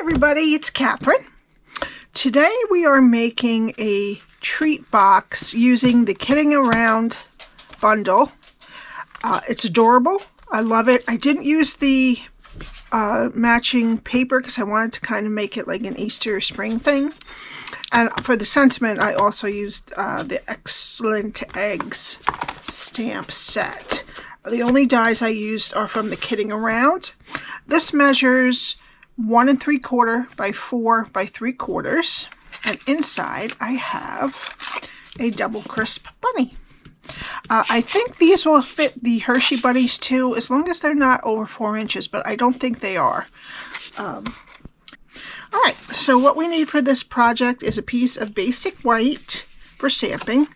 everybody, it's Cathryn. Today we are making a treat box using the Kiddin Around bundle. It's adorable. I love it. I didn't use the matching paper because I wanted to kind of make it like an Easter or spring thing. And for the sentiment, I also used the Excellent Eggs stamp set. The only dies I used are from the Kiddin Around. This measures 1 3/4 by 4 by 3/4, and inside I have a double crisp bunny. I think these will fit the Hershey bunnies too, as long as they're not over 4 inches, but I don't think they are. Alright, so what we need for this project is a piece of basic white for stamping.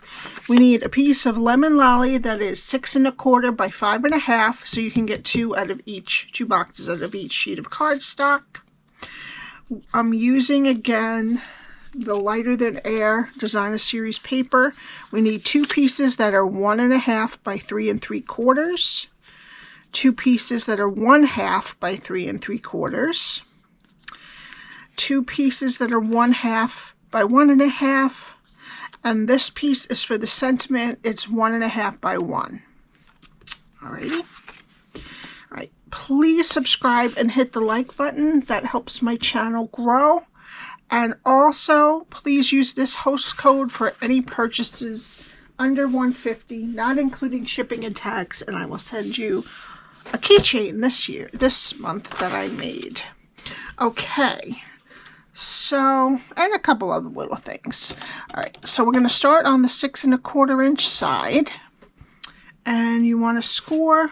We need a piece of lemon lolly that is 6 1/4 by 5 1/2, so you can get two boxes out of each sheet of cardstock. I'm using again the Lighter Than Air Designer Series paper. We need 2 pieces that are 1 1/2 by 3 3/4, 2 pieces that are 1/2 by 3 3/4, 2 pieces that are 1/2 by 1 1/2, and this piece is for the sentiment. It's 1 1/2 by 1. Alrighty. Alright, please subscribe and hit the like button. That helps my channel grow. And also, please use this host code for any purchases under $150, not including shipping and tax, and I will send you a keychain this month that I made. Okay. So, and a couple other little things. Alright, so we're going to start on the 6 1/4 inch side. And you want to score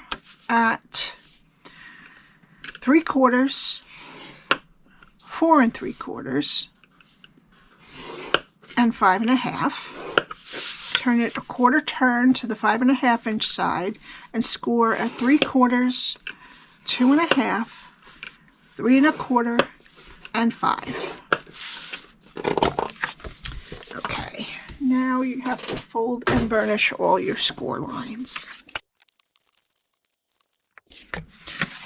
at 3/4, 4 3/4, and 5 1/2. Turn it a quarter turn to the 5 1/2 inch side and score at 3/4, 2 1/2, 3 1/4, and 5. Okay, now you have to fold and burnish all your score lines.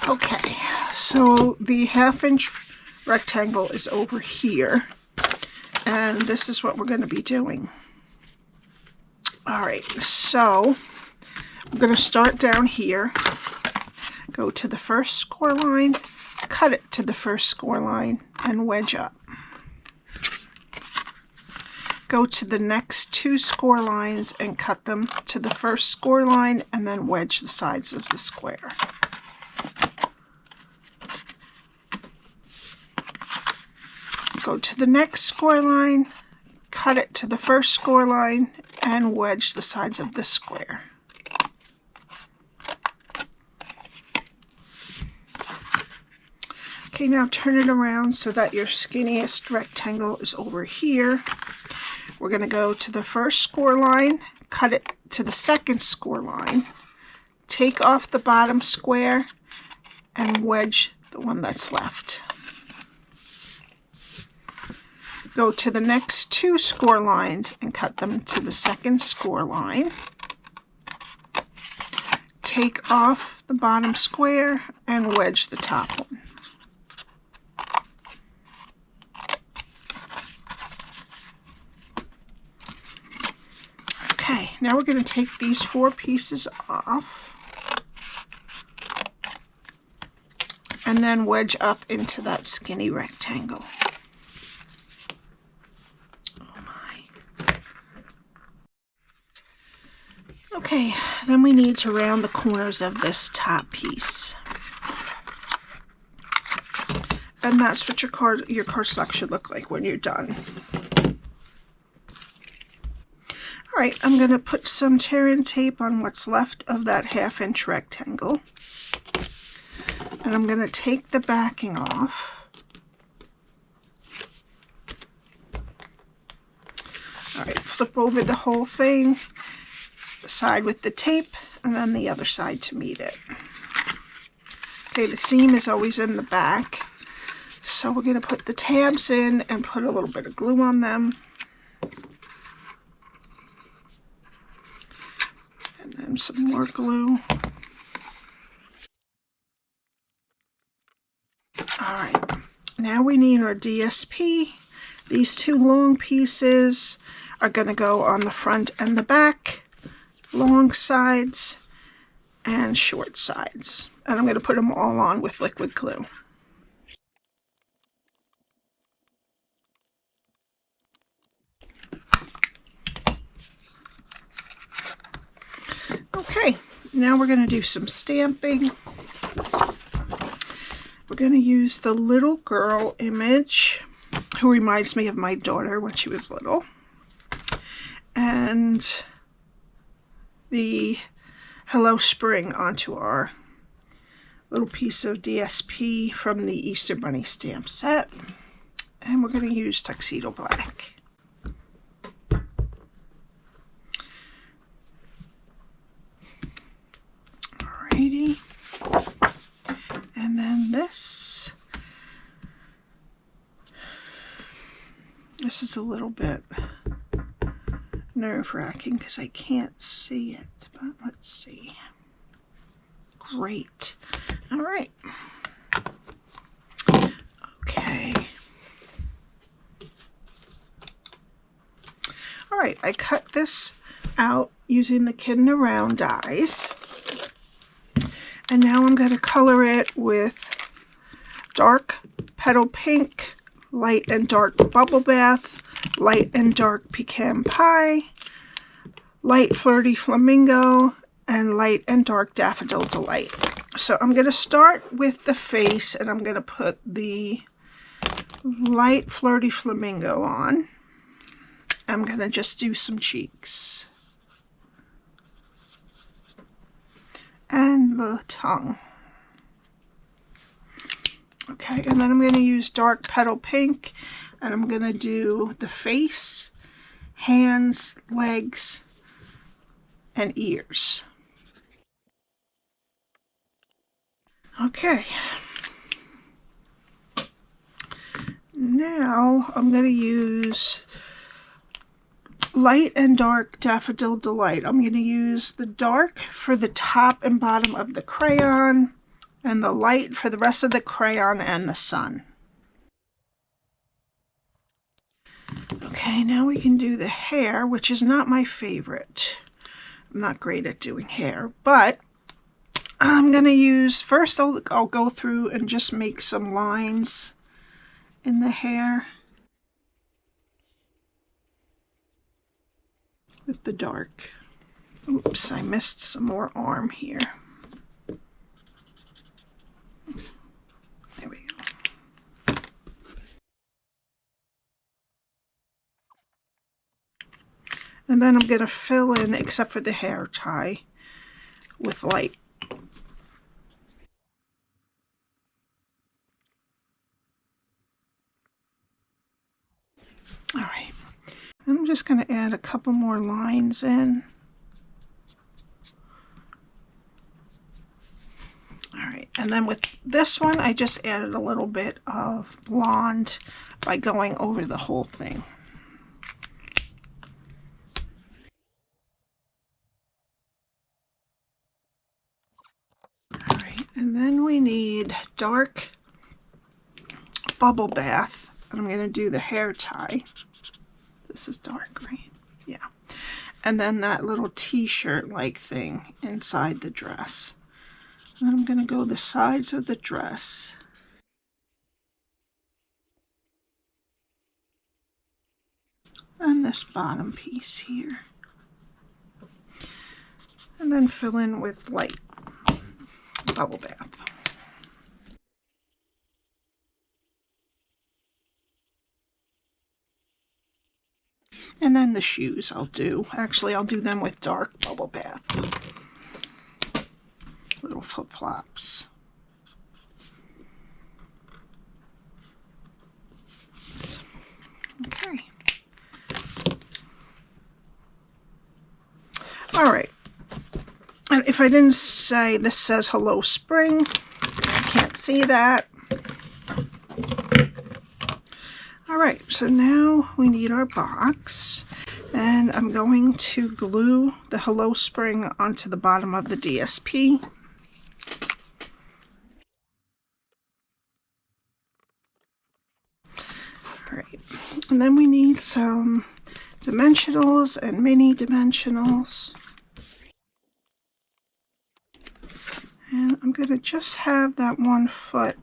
Okay, so the 1/2 inch rectangle is over here, and this is what we're going to be doing. Alright, so I'm going to start down here, go to the first score line, cut it to the first score line, and wedge up. Go to the next 2 score lines and cut them to the first score line, and then wedge the sides of the square. Go to the next score line, cut it to the first score line, and wedge the sides of the square. Okay, now turn it around so that your skinniest rectangle is over here. We're going to go to the first score line, cut it to the second score line, take off the bottom square, and wedge the one that's left. Go to the next 2 score lines and cut them to the second score line. Take off the bottom square and wedge the top one. Okay, now we're going to take these 4 pieces off and then wedge up into that skinny rectangle. Okay, then we need to round the corners of this top piece. And that's what your cardstock should look like when you're done. Alright, I'm going to put some tear-in tape on what's left of that 1/2 inch rectangle. And I'm going to take the backing off. Alright, flip over the whole thing. Side with the tape, and then the other side to meet it. Okay, the seam is always in the back, so we're going to put the tabs in and put a little bit of glue on them, and then some more glue. Alright, now we need our DSP. These two long pieces are going to go on the front and the back, long sides and short sides. And I'm going to put them all on with liquid glue. Okay, now we're going to do some stamping. We're going to use the little girl image, who reminds me of my daughter when she was little, and the Hello Spring onto our little piece of DSP from the Easter Bunny stamp set. And we're going to use Tuxedo Black. Alrighty. And then this is a little bit nerve-wracking because I can't see it, but let's see. Great. All right. Okay. All right, I cut this out using the Kiddin Around dies. And now I'm going to color it with dark petal pink, light and dark bubble bath, light and dark pecan pie, light flirty flamingo, and light and dark daffodil delight. So I'm going to start with the face, and I'm going to put the light flirty flamingo on. I'm going to just do some cheeks and the tongue. Okay, and then I'm going to use dark petal pink, and I'm going to do the face, hands, legs, and ears. Okay. Now I'm going to use light and dark daffodil delight. I'm going to use the dark for the top and bottom of the crayon, and the light for the rest of the crayon and the sun. Okay, now we can do the hair, which is not my favorite. I'm not great at doing hair, but I'm going to use, first I'll go through and just make some lines in the hair with the dark. Oops, I missed some more arm here. There we go. And then I'm going to fill in, except for the hair tie, with light. All right. I'm just going to add a couple more lines in. All right, and then with this one, I just added a little bit of blonde by going over the whole thing. All right, and then we need dark bubble bath, and I'm going to do the hair tie. This is dark, right? Yeah. And then that little t-shirt like thing inside the dress. And then I'm going to go the sides of the dress. And this bottom piece here. And then fill in with light bubble bath. And then the shoes I'll do. Actually, I'll do them with dark bubble bath. Little flip-flops. Okay. All right. And if I didn't say, this says Hello Spring. I can't see that. All right, so now we need our box, and I'm going to glue the Hello Spring onto the bottom of the DSP. Alright, and then we need some dimensionals and mini dimensionals. And I'm going to just have that 1 foot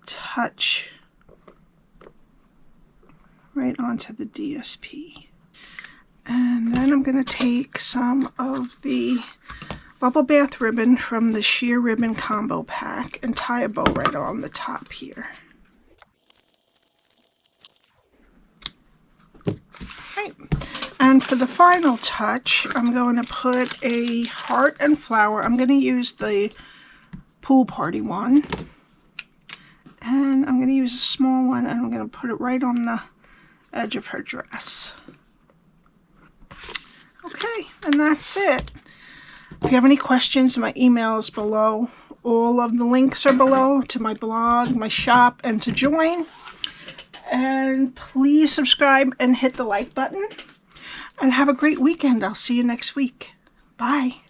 touch right onto the DSP. And then I'm going to take some of the bubble bath ribbon from the sheer ribbon combo pack and tie a bow right on the top here. Right. And for the final touch, I'm going to put a heart and flower. I'm going to use the pool party one. And I'm going to use a small one, and I'm going to put it right on the edge of her dress. Okay, and that's it. If you have any questions, my email is below. All of the links are below to my blog, my shop, and to join. And please subscribe and hit the like button. And have a great weekend. I'll see you next week. Bye.